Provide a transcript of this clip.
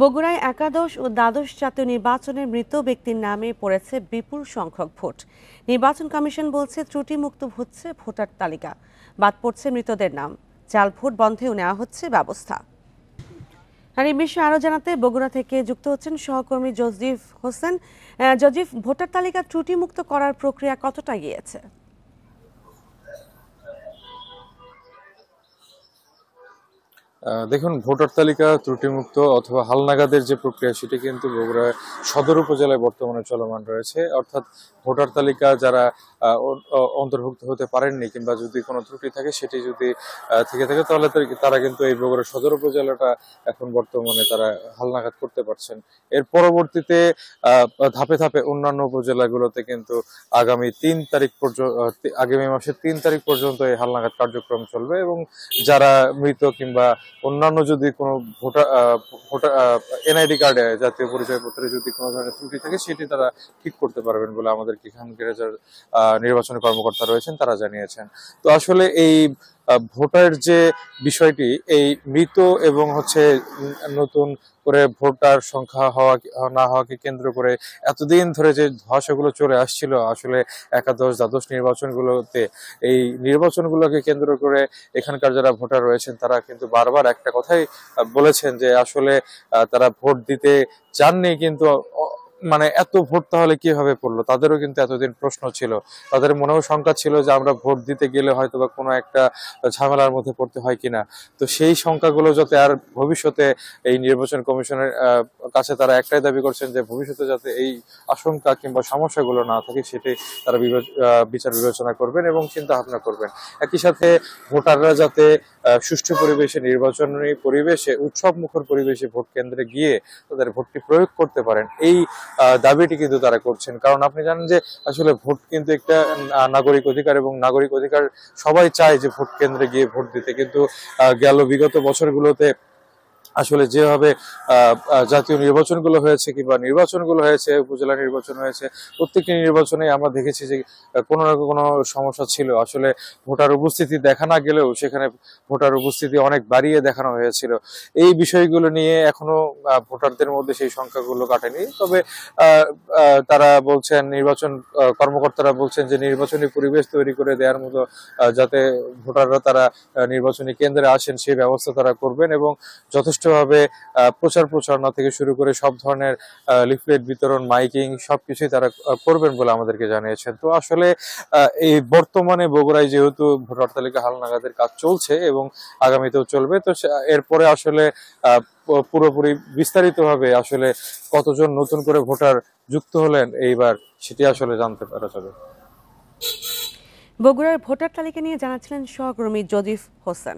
বগুড়ায় একাদশ ও দ্বাদশ জাতীয় নির্বাচনে মৃত ব্যক্তির নামে পড়েছে বিপুল সংখ্যক ভোট। নির্বাচন কমিশন বলছে ত্রুটিমুক্ত হচ্ছে ভোটার তালিকা, বাদ পড়ছে মৃতদের নাম। জাল ভোট বন্ধেও নেওয়া হচ্ছে ব্যবস্থা। আর এই বিষয়ে আরো জানাতে বগুড়া থেকে যুক্ত হচ্ছেন সহকর্মী জজিফ হোসেন। জজিফ, ভোটার তালিকা ত্রুটিমুক্ত করার প্রক্রিয়া কতটা গিয়েছে? দেখুন, ভোটার তালিকা ত্রুটিমুক্ত অথবা হালনাগাদের যে প্রক্রিয়া সেটি কিন্তু বগুড়া সদর উপজেলায় বর্তমানে চলমান রয়েছে। অর্থাৎ ভোটার তালিকা যারা অন্তর্ভুক্ত হতে পারেননি কিংবা যদি কোনো ত্রুটি থাকে সেটি যদি থেকে থাকে তাহলে তারা কিন্তু এই বগুড়া সদর উপজেলাটা এখন বর্তমানে তারা হালনাগাদ করতে পারছেন। এর পরবর্তীতে ধাপে ধাপে অন্যান্য উপজেলাগুলোতে কিন্তু আগামী মাসের 3 তারিখ পর্যন্ত এই হালনাগাদ কার্যক্রম চলবে এবং যারা মৃত কিংবা অন্যান্য যদি কোনো ভোটার এনআইডি কার্ডে জাতীয় পরিচয়পত্রে যদি কোনো ধরনের ত্রুটি থাকে সেটি তারা ঠিক করতে পারবেন বলে আমাদের এখানকার নির্বাচনী কর্মকর্তা রয়েছেন তারা জানিয়েছেন। তো আসলে এই ভোটার যে বিষয়টি, এই মৃত এবং নতুন করে ভোটার সংখ্যা না হওয়াকে কেন্দ্র করে এতদিন ধরে যে ধোঁয়াশাগুলো চলে আসছিল আসলে একাদশ দ্বাদশ নির্বাচনগুলোতে, এই নির্বাচনগুলোকে কেন্দ্র করে এখানকার যারা ভোটার রয়েছেন তারা কিন্তু বারবার একটা কথাই বলেছেন যে আসলে তারা ভোট দিতে চাননি, কিন্তু মানে এত ভোট তাহলে কিভাবে পড়লো, তাদেরও কিন্তু এতদিন প্রশ্ন ছিল। তাদের মনেও শঙ্কা ছিল যে আমরা ভোট দিতে গেলে হয়তো বা কোনো একটা ঝামেলার মধ্যে পড়তে হয় কিনা। তো সেই শঙ্কাগুলো যাতে আর ভবিষ্যতে এই নির্বাচন কমিশনের কাছে তারা একটাই দাবি করছেন যে ভবিষ্যতে যাতে এই আশঙ্কা কিংবা সমস্যাগুলো না থাকে সেটি তারা বিচার বিবেচনা করবেন এবং চিন্তা ভাবনা করবেন। একই সাথে ভোটাররা যাতে সুষ্ঠু পরিবেশে, নির্বাচনী পরিবেশে, উৎসব মুখর পরিবেশে ভোট কেন্দ্রে গিয়ে তাদের ভোটটি প্রয়োগ করতে পারেন, এই দাবিটি কিন্তু তারা করছেন। কারণ আপনি জানেন যে আসলে ভোট কিন্তু একটা নাগরিক অধিকার এবং নাগরিক অধিকার সবাই চায় যে ভোট কেন্দ্রে গিয়ে ভোট দিতে, কিন্তু বিগত বছরগুলোতে আসলে যেভাবে জাতীয় নির্বাচনগুলো হয়েছে কিংবা নির্বাচনগুলো হয়েছে, উপজেলা নির্বাচন হয়েছে, প্রত্যেকটি নির্বাচনে আমরা দেখেছি যে কোনো না কোনো সমস্যা ছিল। আসলে ভোটার উপস্থিতি দেখা না গেলেও সেখানে ভোটার উপস্থিতি অনেক বাড়িয়ে দেখানো হয়েছিল। এই বিষয়গুলো নিয়ে এখনো ভোটারদের মধ্যে সেই সংখ্যাগুলো কাটেনি। তবে তারা বলছেন, নির্বাচন কর্মকর্তারা বলছেন যে নির্বাচনী পরিবেশ তৈরি করে দেওয়ার মতো যাতে ভোটাররা তারা নির্বাচনী কেন্দ্রে আসেন সেই ব্যবস্থা তারা করবেন এবং যথেষ্টভাবে প্রচার প্রচারণা থেকে শুরু করে সব ধরনের লিফলেট বিতরণ, মাইকিং সবকিছুই তারা করবেন বলে আমাদেরকে জানিয়েছেন। তো আসলে এই বর্তমানে বগুড়ায় যেহেতু ভোটার তালিকা হালনাগাদের কাজ চলছে এবং আগামীতেও চলবে, তো এরপরে আসলে পুরোপুরি বিস্তারিতভাবে আসলে কতজন নতুন করে ভোটার যুক্ত হলেন এইবার সেটি আসলে জানতে পারা যাবে। বগুড়ার ভোটার তালিকা নিয়ে জানাচ্ছিলেন সহকর্মী জজিফ হোসেন।